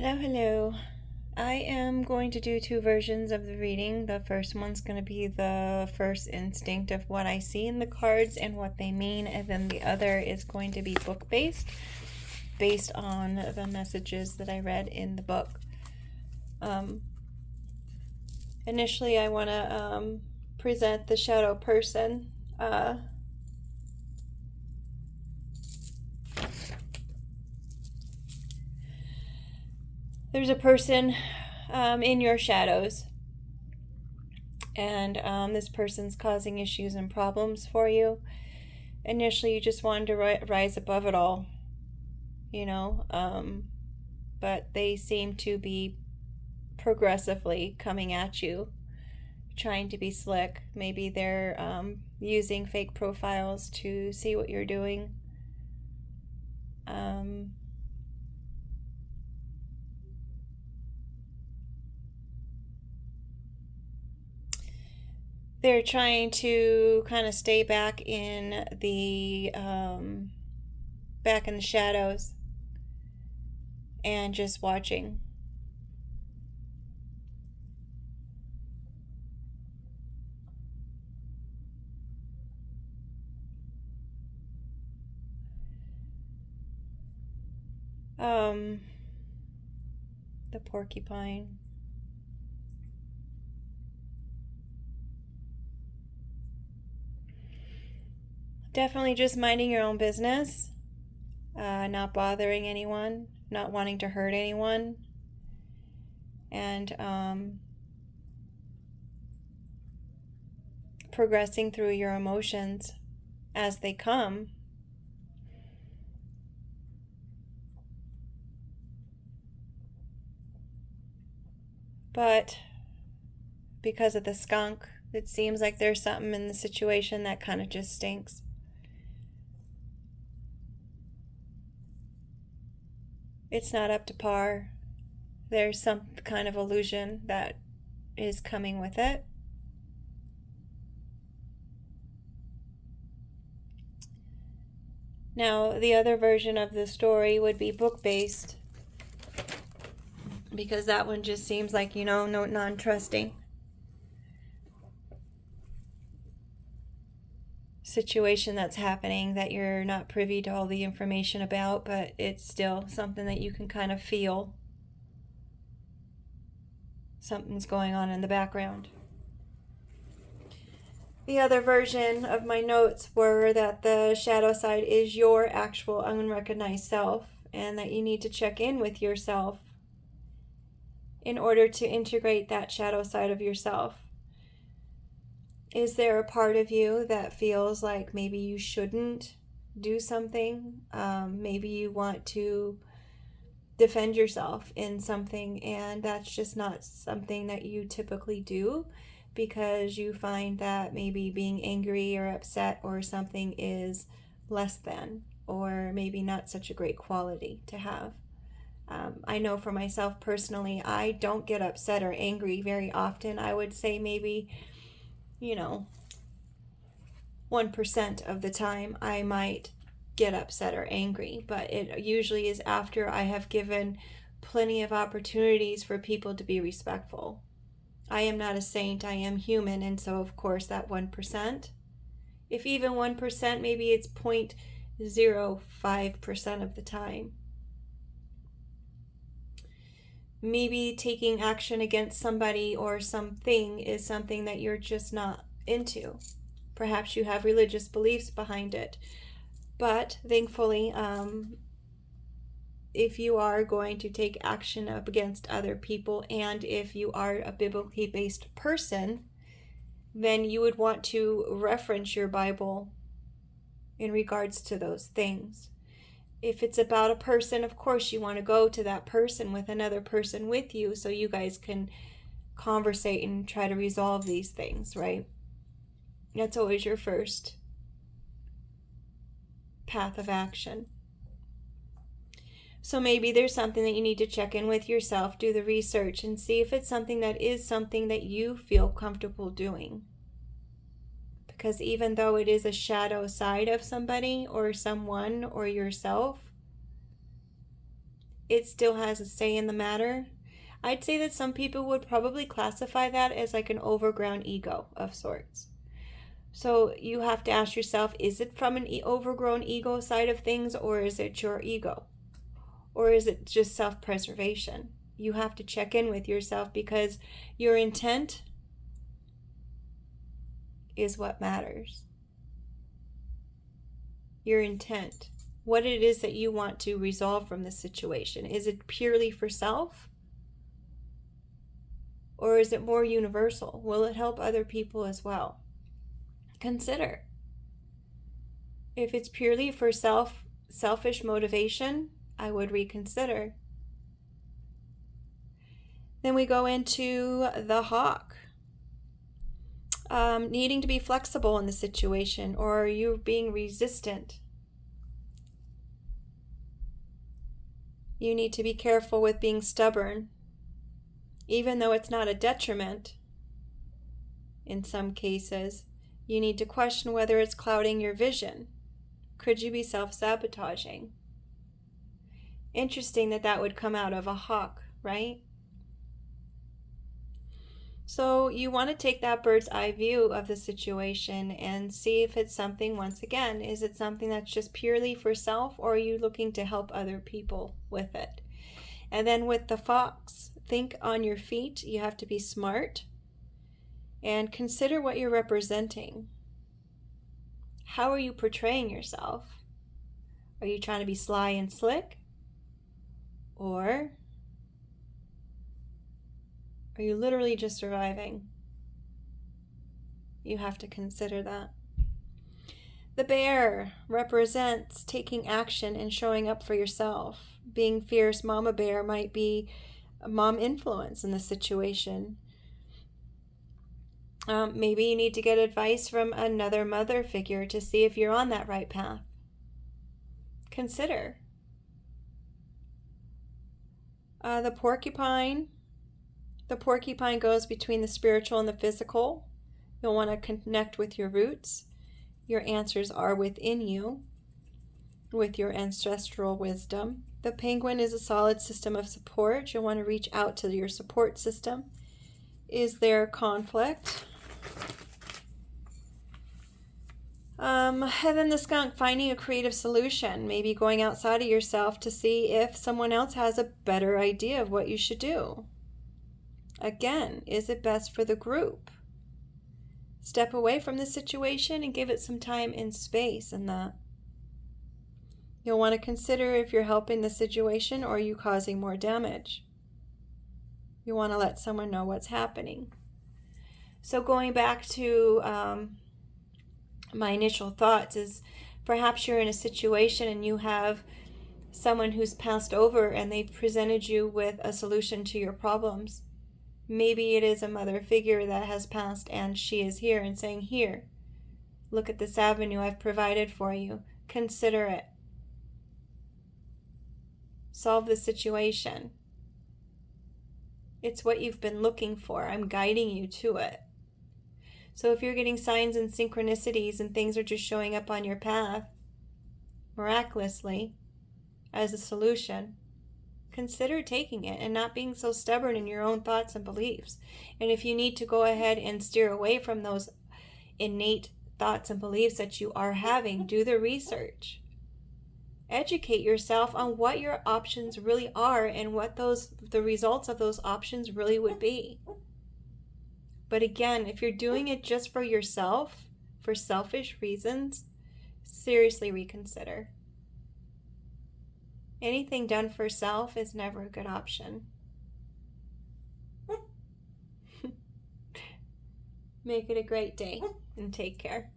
Hello, hello. I am going to do two versions of the reading. The first one's going to be the first instinct of what I see in the cards and what they mean, and then the other is going to be book-based, based on the messages that I read in the book. Initially, I want to present the shadow person. There's a person in your shadows, and this person's causing issues and problems for you. Initially, you just wanted to rise above it all, but they seem to be progressively coming at you, trying to be slick. Maybe they're using fake profiles to see what you're doing. They're trying to kind of stay back in the shadows and just watching. The porcupine. Definitely just minding your own business, not bothering anyone, not wanting to hurt anyone, and progressing through your emotions as they come. But because of the skunk, it seems like there's something in the situation that kind of just stinks. It's not up to par. There's some kind of illusion that is coming with it. Now, the other version of the story would be book-based, because that one just seems like, no non-trusting situation that's happening that you're not privy to all the information about, but it's still something that you can kind of feel. Something's going on in the background. The other version of my notes were that the shadow side is your actual unrecognized self, and that you need to check in with yourself in order to integrate that shadow side of yourself. Is there a part of you that feels like maybe you shouldn't do something? Maybe you want to defend yourself in something, and that's just not something that you typically do, because you find that maybe being angry or upset or something is less than, or maybe not such a great quality to have. I know for myself personally, I don't get upset or angry very often. I would say maybe 1% of the time I might get upset or angry, but it usually is after I have given plenty of opportunities for people to be respectful. I am not a saint, I am human, and so of course that 1%, if even 1%, maybe it's 0.05% of the time. Maybe taking action against somebody or something is something that you're just not into. Perhaps you have religious beliefs behind it. But thankfully, if you are going to take action up against other people, and if you are a biblically based person, then you would want to reference your Bible in regards to those things. If it's about a person, of course you want to go to that person with another person with you, so you guys can conversate and try to resolve these things, right? That's always your first path of action. So maybe there's something that you need to check in with yourself, do the research, and see if it's something that is something that you feel comfortable doing. Because even though it is a shadow side of somebody or someone or yourself, it still has a say in the matter. I'd say that some people would probably classify that as like an overgrown ego of sorts. So you have to ask yourself, is it from an overgrown ego side of things, or is it your ego? Or is it just self-preservation? You have to check in with yourself, because your intent is what matters. Your intent. What it is that you want to resolve from the situation. Is it purely for self? Or is it more universal? Will it help other people as well? Consider. If it's purely for selfish motivation, I would reconsider. Then we go into the hawk. Needing to be flexible in the situation, or you being resistant. You need to be careful with being stubborn, even though it's not a detriment. In some cases, you need to question whether it's clouding your vision. Could you be self-sabotaging? Interesting that that would come out of a hawk, right? So you want to take that bird's eye view of the situation and see if it's something, once again, is it something that's just purely for self, or are you looking to help other people with it? And then with the fox, think on your feet. You have to be smart and consider what you're representing. How are you portraying yourself? Are you trying to be sly and slick? Or are you literally just surviving? You have to consider that. The bear represents taking action and showing up for yourself. Being fierce mama bear might be a mom influence in the situation. Maybe you need to get advice from another mother figure to see if you're on that right path. Consider. The porcupine. The porcupine goes between the spiritual and the physical. You'll want to connect with your roots. Your answers are within you, with your ancestral wisdom. The penguin is a solid system of support. You'll want to reach out to your support system. Is there conflict? And then the skunk, finding a creative solution, maybe going outside of yourself to see if someone else has a better idea of what you should do. Again, is it best for the group? Step away from the situation and give it some time and space in that. You'll want to consider if you're helping the situation or are you causing more damage. You want to let someone know what's happening. So going back to my initial thoughts is perhaps you're in a situation and you have someone who's passed over and they've presented you with a solution to your problems. Maybe it is a mother figure that has passed and she is here and saying, here, look at this avenue I've provided for you. Consider it. Solve the situation. It's what you've been looking for. I'm guiding you to it. So if you're getting signs and synchronicities and things are just showing up on your path miraculously as a solution, consider taking it and not being so stubborn in your own thoughts and beliefs. And if you need to go ahead and steer away from those innate thoughts and beliefs that you are having, do the research. Educate yourself on what your options really are and what the results of those options really would be. But again, if you're doing it just for yourself, for selfish reasons, seriously reconsider. Anything done for self is never a good option. Make it a great day and take care.